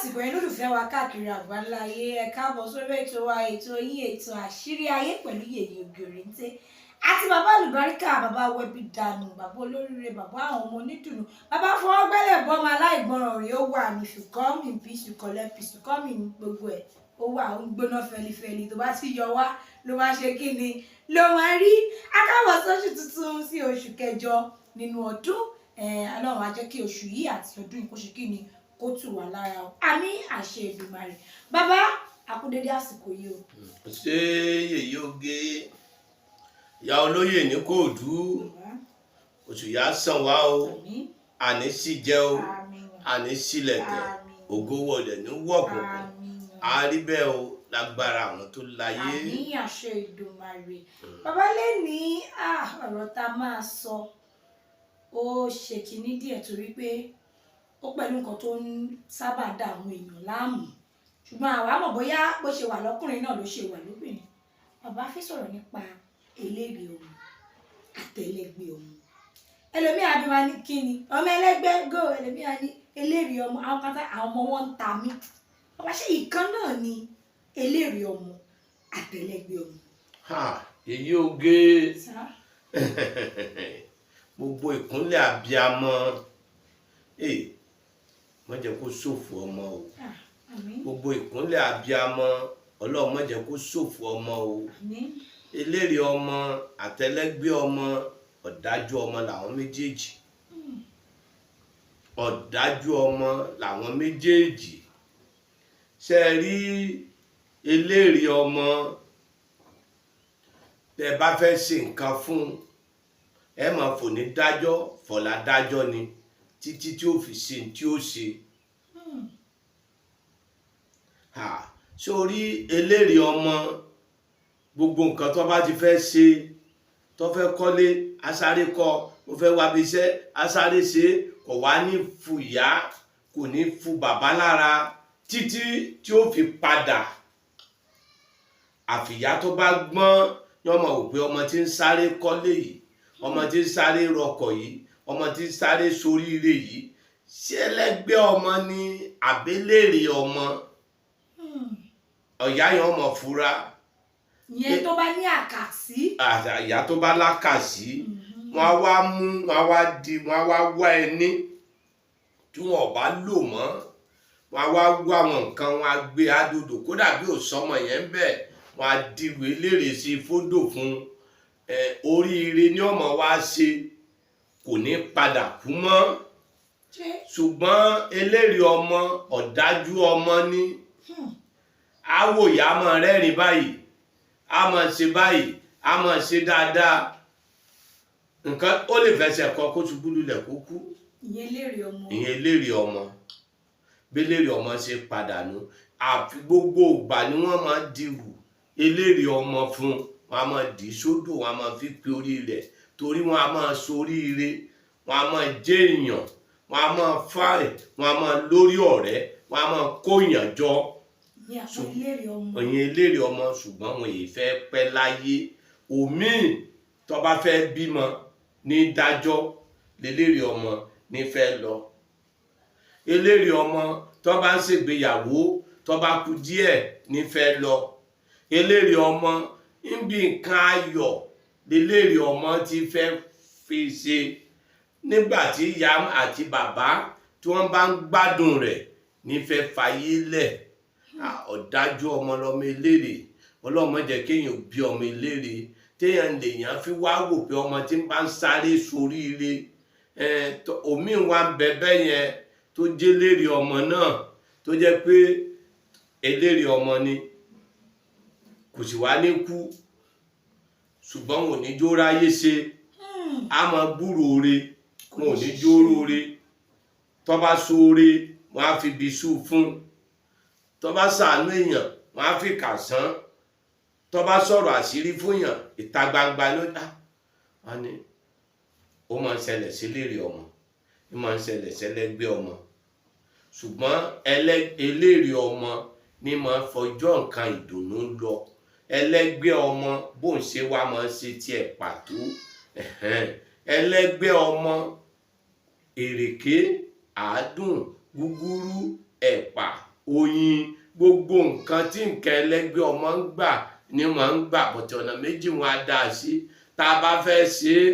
àsìkò yẹn lólùfẹ́ wa káàkiri àgbáńlá ayé ẹ káàbọ̀ sórí ètò wa ètò yín ètò àṣírí ayé pẹ̀lú Yèyé Ògèrèǹté àti bàbá Alubarika bàbá wẹbí dànù bàbá olóríire bàbá àwọn ọmọ onídùnnú bàbá fọwọ́gbẹ́lẹ̀ bọ́mọ aláìgbọràn rèé ó wà ní if you come in peace you collect peace you come in gbogbo ẹ̀ ó wà ó ń gbóná fẹlifẹli tó bá ti yọ wá ló máa ṣe kí ni ló máa rí akáwọ̀ sóṣù tuntun sí oṣù kẹjọ nínú ọdún Ọlọ́run á jẹ́ kí oṣù yìí àti ọdún yìí kó ṣe kí ni kó tù wá lára o àmì àṣẹ Èdùmàrè bàbá àkúdédé àsìkò yìí o. ṣé Yèyé Oge ìyá olóyè ní Kóòdú oṣù yá sàn wá o àní sì jẹ o àní sílẹ̀kẹ̀ ògo wọlé ní wọ̀pọ̀ àárí bẹ́ẹ̀ o lágbára àwọn tó láyé. àmì àṣẹ Èdùmàrè bàbá lè ní ọ̀rọ̀ tá a máa sọ ó ṣe kínní díẹ̀ torí pé ó pẹ̀lú nǹkan tó ń sábà dá àwọn èèyàn láàmú ṣùgbọ́n àwa mọ̀ bóyá bó ṣe wà lọ́kùnrin náà ló ṣe wà lóbìnrin bàbá fẹ́ sọ̀rọ̀ nípa eléré ọmọ àtẹlẹgbẹ́ ọmọ ẹlòmíà bí wá ní kíni ọmọ ẹlẹgbẹ́ go ẹlòmíà ní eléré ọmọ àwọn kan tá àwọn ọmọ wọn ń ta mí bàbá ṣe ìkan náà ni eléré ọmọ àtẹlẹgbẹ́ ọmọ. Yèyé Oge gbogbo ìkúnlẹ̀ abiyamọ má jẹ́ kó ṣòfò ọmọ o gbogbo ìkúnlẹ̀ abiyamọ Ọlọ́run má jẹ́ kó ṣòfò ọmọ o eléré ọmọ àtẹlẹgbẹ́ ọmọ ọ̀dájú ọmọ làwọn méjèèjì ọ̀dájú ọmọ làwọn méjèèjì ṣe rí eléré ọmọ tẹ bá fẹ́ ṣe nǹkan fún ẹ máa fò ní dájọ́ fọ̀lá dájọ́ ni títí tí ó fi ṣe tí ó ṣe sórí eléré ọmọ gbogbo nǹkan tó bá ti fẹ́ ṣe tó fẹ́ kọ́lé asáré kọ́ ó fẹ́ wá bí iṣẹ́ asáré ṣe kò wá ní fu ìyá kò ní fu bàbá lára títí tí ó fi padà àfìyá tó bá gbọ́n yóò mọ̀ wò pé ọmọ tí ń sáré kọ́lé yìí ọmọ tí ń sáré rọkọ̀ yìí ọmọ tí ń sáré soríire yìí ṣé ẹlẹgbẹ́ ọmọ ni àbélèrè ọmọ ọ̀yá yẹn ọmọ fura. ìyẹn tó bá ní àkàsí. ìyá tó bá lákàsí wọn á wá mú wọn á wá di wọn á wá wá ẹni tí wọn ò bá lò mọ́ wọn á wá wá àwọn nǹkan wọn á gbé àdòdò kódà bí òsọmọ yẹn ń bẹ wọn á dìrò eléré sí fódò fún oríire ní ọmọ wa ṣe kò ní padà kú mọ́ ṣùgbọ́n eléré ọmọ ọ̀dájú ọmọ ní àwòyá máa rẹ́rìn báyìí a máa ṣe báyìí a máa ṣe dáadáa nǹkan ó lè fẹsẹ̀ kọ kó ṣubú lulẹ̀ kó kú. ìyẹn eléré ọmọ. ìyẹn eléré ọmọ bí eléré ọmọ ṣe padànù àfi gbogbo ìgbà ni wọ́n máa dìrù eléré ọmọ fún wọn a máa dì í sódò wọn a máa fi pe orí rẹ̀ torí wọn a máa soríire wọn a máa jẹ èèyàn wọn a máa fáì wọn a máa lórí ọ̀rẹ́ wọn a máa kóyàn jọ ìyẹn eléré ọmọ ṣùgbọ́n wọn yìí fẹ́ pẹ́ láyé òmíì tó bá fẹ́ bímọ ní dájọ́ léléré ọmọ ní fẹ́ lọ eléré ọmọ tó bá ń ṣègbéyàwó tó bá kù díẹ̀ ní fẹ́ lọ eléré ọmọ níbi nǹkan ayọ̀ léléré ọmọ ti fẹ́ fi ṣe nígbà tí ìyá àti bàbá tí wọ́n bá ń gbádùn rẹ̀ nífẹ̀ẹ́ fàyè lẹ̀ ọ̀dájú ọmọ lọmọ eléré ọlọ́mọ jẹ́ kéèyàn bí ọmọ eléré téèyàn lèèyàn fi wá wò pé ọmọ tí ń bá ń sáré soríire omi wa ń bẹ bẹ́ẹ̀ yẹn tó jẹ́ eléré ọmọ náà tó jẹ́ pé eléré ọmọ ni kò sì wá ní kú ṣùgbọ́n wọn ò ní jó ráyé ṣe a máa gbúrò re wọn ò ní jó róore tó bá sóore wọn á fi bisú fún tó bá ṣàánú èèyàn wọn á fi kà sán tó bá sọ̀rọ̀ àṣírí fún èèyàn ìta gbangba ló dá wọn ni ó máa ń ṣẹlẹ̀ sí eléré ọmọ ó máa ń ṣẹlẹ̀ sẹ́lẹ́gbẹ́ ọmọ ṣùgbọ́n eléré ọmọ ní máa ń fọjọ́ nǹkan ìdùnnú lọ ẹlẹ́gbẹ́ ọmọ bó ń ṣe wá máa ń ṣe tiẹ̀ pàtó ẹlẹ́gbẹ́ ọmọ èrèké àádùn gúgúrú ẹ̀pà oyin, gbogbo nǹkan tí nǹkan ẹlẹ́gbẹ́ ọmọ ń gbà ni wọ́n ń gbà bọ̀tẹ̀ ọ̀nà méjì wọn á dá sí. Tá a bá fẹ́ ṣe é,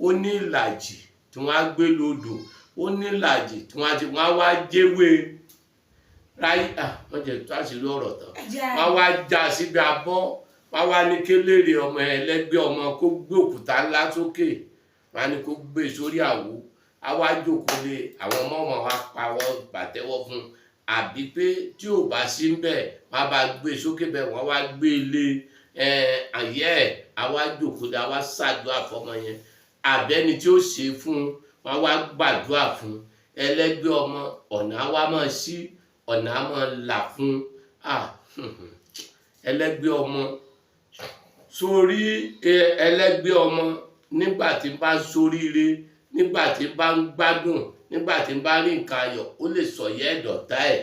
ó ní ìlàjì tí wọ́n á gbé lódò, ó ní ìlàjì tí wọ́n á wá jẹ́wé ráyé wọ́n jẹ́ tó àṣírí ọ̀rọ̀ tán, wọ́n á wá já síbi abọ́, wọ́n á wá ní kélérè ọmọ ẹlẹ́gbẹ́ ọmọ kó gbé òkúta ńlá sókè, wọ́n á ní kó gbé sórí àwo, á wá jókòó lé àwọn ọmọ wa pawọ́ pàtẹ́wọ́ fún un. Àbí pé tí ò bá sí ń bẹ̀ wọ́n á bá gbé sókè bẹ́ẹ̀, wọ́n wá gbé lé àyẹ́ ẹ̀, á wá jókòó lé, á wá ṣàdúrà fọmọ yẹn. Àbẹ́ni tí ó ṣe fún un, wọ́n á wá gbàdúrà fún un. Ẹlẹ́gbẹ́ ọmọ ọ̀nà á wá máa ṣí, ọ̀nà á máa là fún ẹlẹ́gbẹ́ ọmọ. Sórí ẹlẹ́gbẹ́ ọmọ nígbà tí bá ń soríire, nígbà tí bá ń gbádùn, nígbà tí bá rí nǹkan ayọ̀, ó lè sọ̀yẹ́ ẹ̀dọ̀tá ẹ̀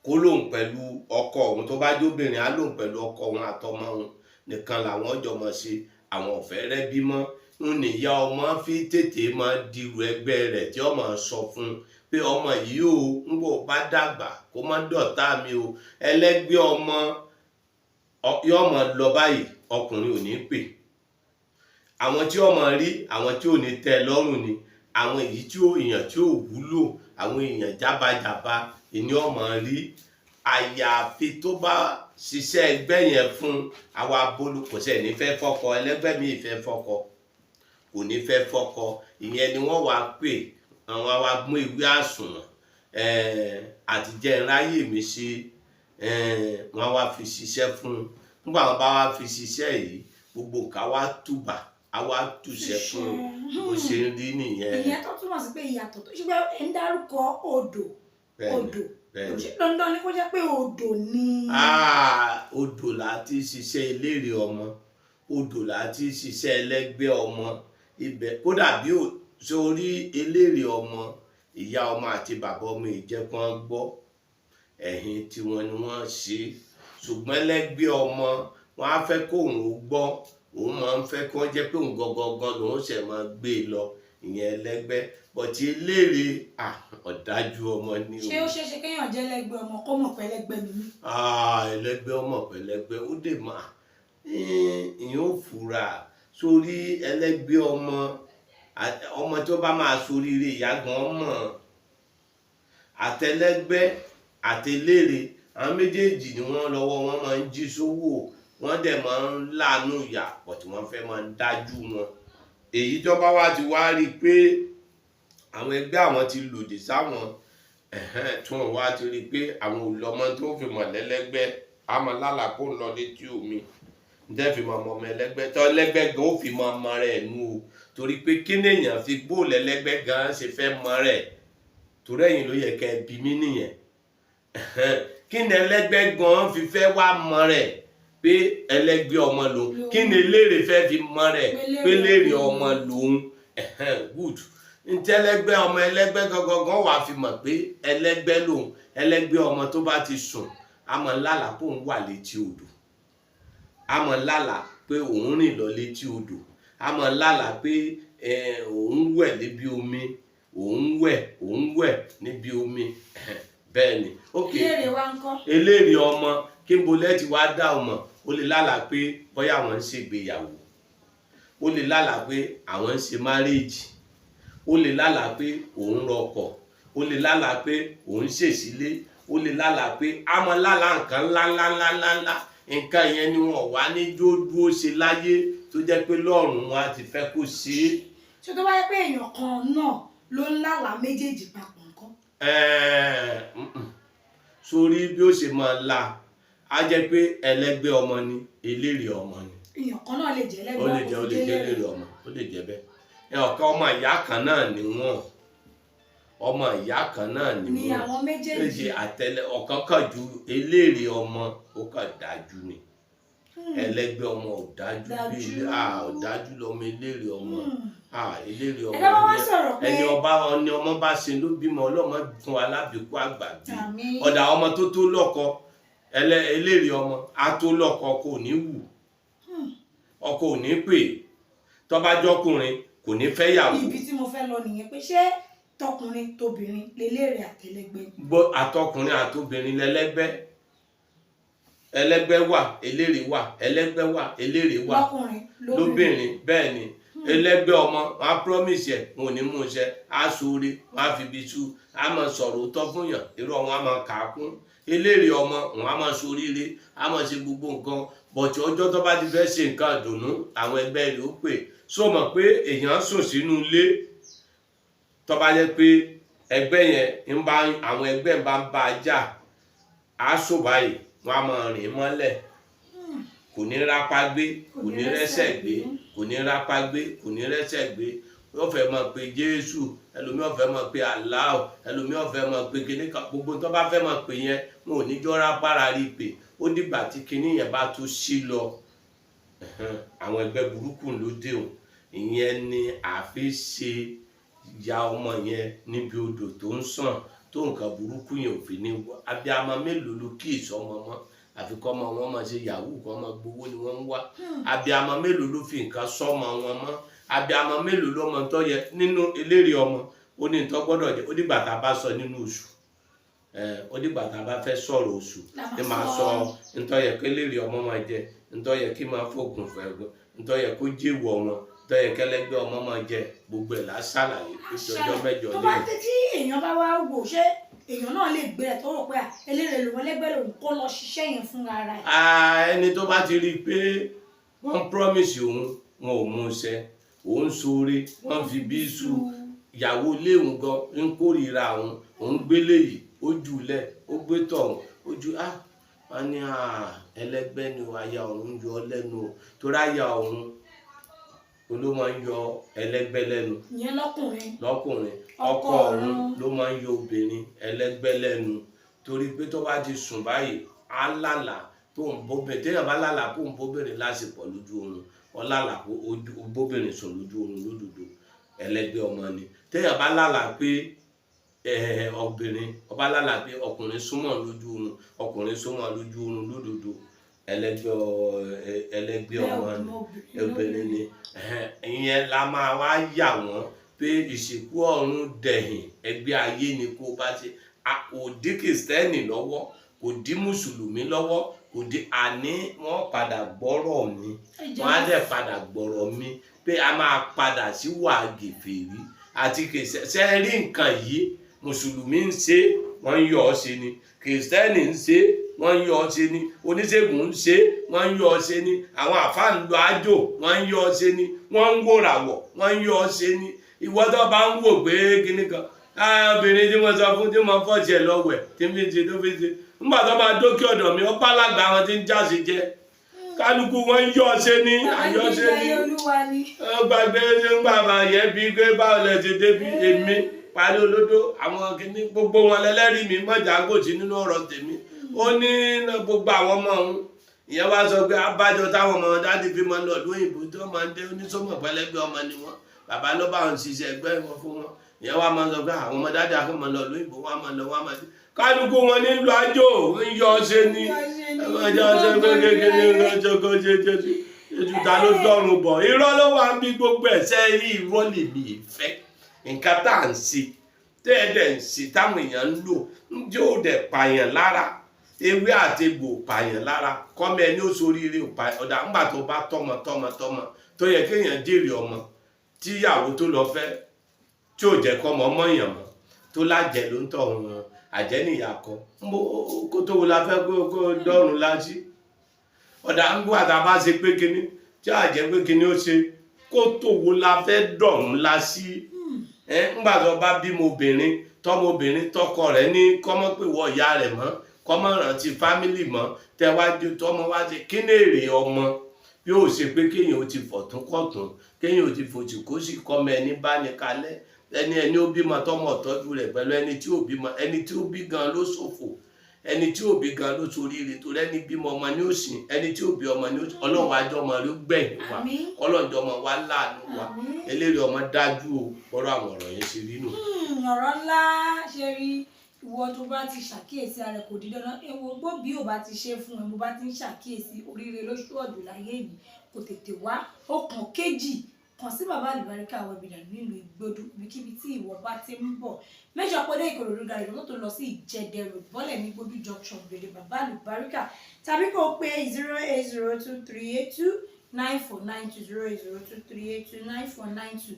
kó lóun pẹ̀lú ọkọ òun, tó bá jóbìnrin á lóun pẹ̀lú ọkọ òun àtọmọ òun nìkan làwọn jọ mọ̀ ṣe, àwọn ọ̀fẹ́ rẹ́ bímọ. ń nìyá ọmọ fi tètè máa dirù ẹgbẹ́ rẹ̀ tí ọmọ sọ fún pé ọmọ yìí ò ń bọ̀ bá dàgbà kó má dọ̀tá mi o. Ẹlẹ́gbẹ́ ọmọ yóò mọ̀ lọ báyìí, ọkùnrin ò ní pè. Àwọn tí ọmọ rí, àwọn tí ò ní tẹ́ lọ́rùn ni, àwọn èyí tí ó èèyàn tí ò wúlò, àwọn èèyàn jábàjábá ìní ọmọ rí. Àyàfi tó bá ṣiṣẹ́ ẹgbẹ́ yẹn fún àwa bólú, kò sẹ́ ní fẹ́ fọ́kọ, ẹlẹ́gbẹ́ mi ìfẹ́ fọ́kọ, kò ní fẹ́ fọ́kọ. Ìyẹn ni wọ́n wá pè, àwọn wa mú ìwé àsùnwọ̀n àtijẹ́ ìráyè mi ṣe, wọ́n wá fi ṣiṣẹ́ fún un. Nígbà wọn bá wá fi ṣiṣẹ́ yìí, gbogbo nǹkan wá túbà, a wá túṣẹ́ fún un, bó ṣe ń rí nìyẹn. Ìyẹn tó túmọ̀ sí pé ìyàtọ̀ tó ṣùgbọ́n ẹ̀ ń dárúkọ odò, ṣé dandan ni kó jẹ́ pé odò ni. Odò láti ṣiṣẹ́ elérè ọmọ, odò láti ṣiṣẹ́ ẹlẹ́gbẹ́ ọmọ. Ibẹ̀ kódà bí sórí elérè ọmọ, ìyá ọmọ àti bàbá ọmọ ìjẹ́pọ̀n gbọ́, ẹ̀hìn tiwọn ni wọ́n ṣe. Ṣùgbọ́n ẹlẹ́gbẹ́ ọmọ wọn á fẹ́ kóun ó gbọ́, òun máa ń fẹ́ kí wọ́n jẹ́ pé òun gangan lòun ṣẹ̀ máa gbé e lọ, ìyẹn ẹlẹ́gbẹ́. Bọ̀tí elérè ọ̀dájú ọmọ ni o. Ṣé ó ṣeé ṣe kéèyàn jẹ́ ẹlẹ́gbẹ́ ọmọ kó mọ̀ pé ẹlẹ́gbẹ́ ni mí? Ẹlẹ́gbẹ́ ọmọ pẹ̀lẹ́gbẹ́ ó dè máa ìyẹn ò fura. Sórí ẹlẹ́gbẹ́ ọmọ tí ó bá máa soríire ìyá gan mọ̀. Àtẹlẹ́gbẹ́ àtẹlérè àwọn méjèèjì ni wọ́n lọ́wọ́ wọn máa ń jí sówó, wọ́n dẹ̀ máa ń láàánú ìyà pọ̀ tí wọ́n fẹ́ máa ń dájú wọn. Èyí tó bá wá ti wá rí i pé àwọn ẹgbẹ́ àwọn ti lòdì sáwọn, tí wọ́n wá ti rí i pé àwọn olùlọ́mọ tó fi mọ̀ lẹ́lẹ́gbẹ́ àmọ́ lálàá kó ń lọ létí omi ǹdẹ́ fi mọ̀ ọmọ ẹlẹ́gbẹ́ tó ẹlẹ́gbẹ́ gan ó fi mọ ọmọ rẹ̀ nù o. Torí pé kí nìyẹn fi gbóòlù ẹlẹ́gbẹ́ gan ṣe fẹ́ mọ rẹ̀, torí ẹ̀yin ló yẹ kẹ́ ẹ bí mí nìyẹn. Kí ni ẹlẹ́gbẹ́ gan fi fẹ́ wá mọ rẹ̀ pé ẹlẹ́gbẹ́ ọmọ lòun? Kí ni elérè fẹ́ fi mọ rẹ̀ pé elérè ọmọ lòun? Good. Ntí ẹlẹ́gbẹ́ ọmọ ẹlẹ́gbẹ́ gangan wà fi mọ̀ pé ẹlẹ́gbẹ́ lòun. Ẹlẹ́gbẹ́ ọmọ tó bá ti sùn, a mọ̀ lálàá pé òun wà létí odò, a mọ̀ lálàá pé òun rìn lọ létí odò, a mọ̀ lálàá pé òun wẹ̀ níbi omi, òun wẹ̀ níbi omi. Bẹ́ẹ̀ ni. Elérè wa ń kọ́. Elérè ọmọ kí n bolẹ́ ti wá dá ọmọ, ó lè lálàá pé bóyá àwọn ń ṣègbéyàwó, ó lè lálàá pé àwọn ń ṣe márèèjì, ó lè lálàá pé òun rọkọ̀, ó lè lálàá pé òun ṣèṣílé, ó lè lálàá pé àmọ́ lálàá nǹkan ńláńláńláńlá. Nǹkan yẹn ni wọ́n wá ní dúró ṣe láyé tó jẹ́ pé lọ́run wọn á ti fẹ́ kó ṣe é. Ṣé tó bá yẹ pé èèyàn kan náà ló ń lálàá méjèèjì papọ̀ nǹkan? Sórí bí ó ṣe máa la, á jẹ́ pé ẹlẹ́gbẹ́ ọmọ ni, elérè ọmọ ni. Èèyàn kan náà lè jẹ́ ẹlẹ́gbẹ́ ọmọ, ó lè jẹ́ elérè ọmọ, ó lè jẹ́ bẹ́ẹ̀. Ọ̀kan ọmọ ìyá kan náà ni wọ́n, ọmọ ìyá kan náà ni wọ́n. Ni àwọn méjèèjì. Ọ̀kan kàn ju elérè ọmọ, ó kàn dájú ni. Ẹlẹ́gbẹ́ ọmọ ò dájú bí ọ̀dájú lọmọ elérè ọmọ. Elérè ọmọ ẹni ọmọ bá ṣe ló bímọ, ọlọ́mọ fún wa lábìkú àgbà bí. Ọ̀dà ọmọ tó lọ́kọ, elérè ọmọ á tó lọ́kọ, ọkọ ò ní wù, ọkọ ò ní pè, tó bá jọkùnrin kò ní fẹ́ yàwó. Ibi tí mo fẹ́ lọ nìyẹn pé ṣé tọkùnrin tóbìnrin lélẹ́rẹ̀ àtẹlẹgbẹ́. Àtọkùnrin àtobìnrin lẹ́lẹ́gbẹ́. Ẹlẹ́gbẹ́ wà, eléré wà, ẹlẹ́gbẹ́ wà, eléré wà. Lọ́kùnrin lóbìnrin bẹ́ẹ̀ ni. Ẹlẹ́gbẹ́ ọmọ wọn á promise ẹ̀ wọn ò ní mú iṣẹ́ á sóore wọn á fi ibi tú á máa sọ̀rọ̀ òótọ́ fún yàn irọ́ wọn á máa kà á kún. Eléré ọmọ wọn á máa soríire á máa ṣe gbogbo nǹkan bọ̀tí ọjọ́ tó bá ti fẹ́ ṣe nǹkan ìdùnnú àwọn ẹgbẹ́ rẹ̀ ó pè sọ mọ̀ pé èèyàn sùn sínú ilé tó bá jẹ́ pé ẹgbẹ́ yẹn ń bá àwọn ẹgbẹ́ ń bá a jà á sọ báyìí wọn á máa rìn mọ́lẹ̀ kò ní rápá gbé kò ní rẹ́sẹ̀ gbé kò ní rápá gbé kò ní rẹ́sẹ̀ gbé yóò fẹ́ mọ̀ pé Jésù ẹlòmíràn fẹ́ mọ̀ pé Allah ẹlòmíràn fẹ́ mọ̀ pé kíní kan gbogbo tó bá fẹ́ mọ̀ pé yẹn wọn ò ní jọ rápára rí i pé ó dìgbà tí kíní yẹn bá tó sí lọ àwọn ẹgbẹ́ burúkú ló dé o ìyẹn ni àfi ṣe ya ọmọ yẹn níbi odò tó ń sàn tó nǹkan burúkú yẹn ò fi ní wọ abiyamọ mélòó ló kí ìsọmọ mọ àfi kọ́ ọmọ wọn máa ṣe yahoo kọ́ ọmọ gbowó ni wọ́n ń wá abiyamọ mélòó ló fi nǹkan sọ́mọ wọn mọ́ abiyamọ mélòó ló mọ tó yẹ nínú eléré ọmọ ó ní tó gbọ́dọ̀ jẹ́ ó dìgbà tá a bá sọ nínú oṣù ó dìgbà tá a bá fẹ́ sọ̀rọ̀ oṣù ní máa sọ ntọ́ yẹ kí eléré ọmọ máa jẹ ntọ́ yẹ kí máa fògùn fẹ́gbẹ́ ntọ́ yẹ kó jẹ́wọ̀ wọn ntọ́ yẹ kẹlẹ́gbẹ́ ọmọ máa jẹ gbogbo ẹ̀ lásàlàyé ọjọ́ mẹ́jọ tó bá dé tí èèyàn bá wá wò ṣé èèyàn náà lè gbé ẹ tó rò pé eléré lòun ẹlẹgbẹ́ lòun kó lọ ṣiṣẹ́ yẹn fún ara ẹ̀. ẹni tó bá ti rí i pé wọ́n promise òun wọn ò mú iṣẹ́ òun sóore wọ́n fi bí sùn ìyàwó léwu gan ń kórìíra òun òun gbélé yìí ó jùlẹ̀ ó gbé tọ̀hún ó ju wọ́n ní ẹlẹ́gbẹ́ ni aya òun yọ lẹ́nu o torí aya òun ló máa ń yọ ẹlẹ́gbẹ́ lẹ́nu. ìyẹn lọ́kùnrin ọkọ òun ló máa ń yọ obìnrin ẹlẹ́gbẹ́ lẹ́nu torí pé tó bá ti sùn báyìí á lálà tó ń bóbìnrin téèyàn bá lálà kó ń bóbìnrin lásìkò lójú oorun ó lálà kó bóbìnrin sùn lójú oorun lódodo ẹlẹ́gbẹ́ ọmọ ni téèyàn bá lálà pé obìnrin ọba lálà pé ọkùnrin súnmọ́ lójú oorun ọkùnrin súnmọ́ lójú oorun lódodo ẹlẹ́gbẹ́ ọmọ ni obìnrin ni ìyẹn la máa wá yà wọ́n pé ìsìnkú ọ̀run dẹ̀yìn ẹgbẹ́ ayé ni kó bá ṣe kò dí kìrìsìtẹ́nì lọ́wọ́ kò dí mùsùlùmí lọ́wọ́ kò dí àní wọ́n padà gbọ́rọ̀ mi wọ́n á dẹ̀ padà gbọ́rọ̀ mi pé a máa padà sí wàá gèfèrí àti kìrìsìtẹ́nì rí nǹkan yìí mùsùlùmí ń ṣe wọ́n ń yọ ọ́ ṣe ni kìrìsìtẹ́nì ń ṣe wọ́n ń yọ ọ́ ṣe ni oníṣègùn ń ṣe wọ́n ń yọ ọ́ ṣe ni àwọn àfáà ń lọ àjò wọ́n ń yọ ọ́ ṣe ni wọ́n ń wòràwọ̀ wọ́n ń yọ ọ́ ṣe ni ìwọ tó bá ń wò pé kíní kan obìnrin tí wọ́n sọ fún tí wọ́n fọ́ọ̀ṣì ẹ̀ lọ́wẹ̀ tí ń fi ṣe tó fi ṣe nígbà tó máa dókè ọ̀dọ̀ mi ọ̀pá alágbà wọn ti ń jáde jẹ kálukú wọn ń yọ ọ́ ṣe ni àyọ ṣe ni gbàgbé ṣe ń bàbá yẹn bí pé báwo lẹ ti débi èmi parí olódó àwọn kíní gbogbo wọn lẹ́lẹ́rìí mi mọ̀jà gòtì nínú ọ̀rọ̀ tèmi ó ní gbogbo àwọn ọmọ òun ìyẹn wá sọ pé abájọ táwọn ọmọ dáàdì fi máa ń lọ ọdún òyìnbó tí wọ́n máa ń dé oníṣòwò pẹ̀lẹ́gbẹ́ ọmọ ni wọ́n bàbá ló bá wọn ṣiṣẹ́ ẹgbẹ́ wọn fún wọn ìyẹn wá máa ń sọ pé àwọn ọmọ dáàdì akọ́ máa lọ ọdún òyìnbó wọn máa lọ wọn máa dé kálukú wọn ní lọ àjò ń yọ ọṣẹ ní ẹgbẹ́ ọṣẹ pé kékeré lọ́jọ́ kó ṣe ètùtà ló dọ́rùn bọ̀ irọ́ ló wà ń bí gbogbo ẹ̀ṣẹ́ rí irọ́ lèmi ìfẹ́ nǹkan tá à ń ṣe tẹ́ẹ̀dẹ̀ ń ṣe táwọn èèyàn ń lò ń jẹ́ ó dẹ̀ pààyàn lára ewé àti egbò pààyàn lára kọ́mọ ẹni ó soríire ọ̀dà ńgbà tó bá tọmọ tó yẹ kéèyàn jèrè ọmọ tíyàwó tó lọ fẹ́ tí ò jẹ́ kọ́mọ ọmọ èèyàn mọ́ tó lájẹ ló ń tọ̀ wọn àjẹ́nìyà kọ́ kó tó wo la fẹ́ kó dọ́rùn lájí ọ̀dà ńgbà tá a bá ṣe pé kíní tí àjẹ́ pé kíní ó ṣe kó tó wo la fẹ́ dọ̀rùn lásì ńgbà tó bá bímọ obìnrin tọmọbìnrin tọkọ rẹ̀ ní kọ́mọ́ pé wọ ìyá rẹ̀ mọ́ kọ́mọ́ rántí fámìlì mọ́ tẹ́wájú tọmọ wá ṣe kí ní èrè ọmọ yóò ṣe pé kéèyàn ó ti fọ̀tún kọ̀tún kéèyàn ó ti fòtì kó sì kọ́mọ ẹni bá ní kalẹ̀ ẹni ó bímọ tọmọ ọ̀tọ́jú rẹ̀ pẹ̀lú ẹni tí ò bímọ ẹni tí ó bí gan ló ṣòfò ẹni tí ò bí gan ló ṣoríire torí ẹni bímọ ọmọ ní òsìn ẹni tí ò bí ọmọ ní òsìn ọlọ́run àjọ ọmọ rẹ̀ gbẹ̀yìn wa ọlọ́run ọmọ wa láàánú wa eléré ọmọ dájú o bọ́rọ̀ àwọn ọ̀rọ̀ yẹn ṣe rí nù. ọ̀rọ̀ ńlá ṣe rí ìwọ tó bá ti ṣàkíyèsí ara kò di dandan ewu gbòbí ò bá ti ṣe fún ẹ bó bá ti ń ṣàkíyèsí oríire lóṣù ọdún láyé yìí kò tètè wá ọkàn kejì kàn sí bàbá Alubarika Aworawo Agbaaye nílùú Ìgbòdú ibikíbi tí ìwọ bá ti ń bọ̀ mẹ́jọ pé dé Ìkòròdú garage mọ́tò lọ sí Ìjẹ̀dẹ̀ road bọ́lẹ̀ ní Ìgbòdú junction gbèdé bàbá Alubarika tàbí kó o pé 08023829492 08023829492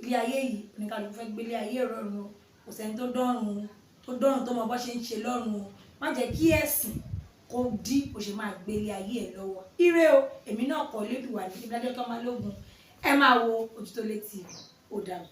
ilé ayé yìí oníkàlùkù fẹ́ gbélé ayé rọrùn o kò sẹ́ni tó dọ́rùn tó mọ bó ṣe ń ṣe lọ́rùn o má jẹ́ kí ẹ̀sìn kó dí bó ṣe máa gbélé ayé ẹ̀ lọ́wọ́ ire o èmi náà kọ́ lédùwà ní ìdájọ́ tó máa lógun ẹ máa wo Ojútólé TV ó dàbọ̀.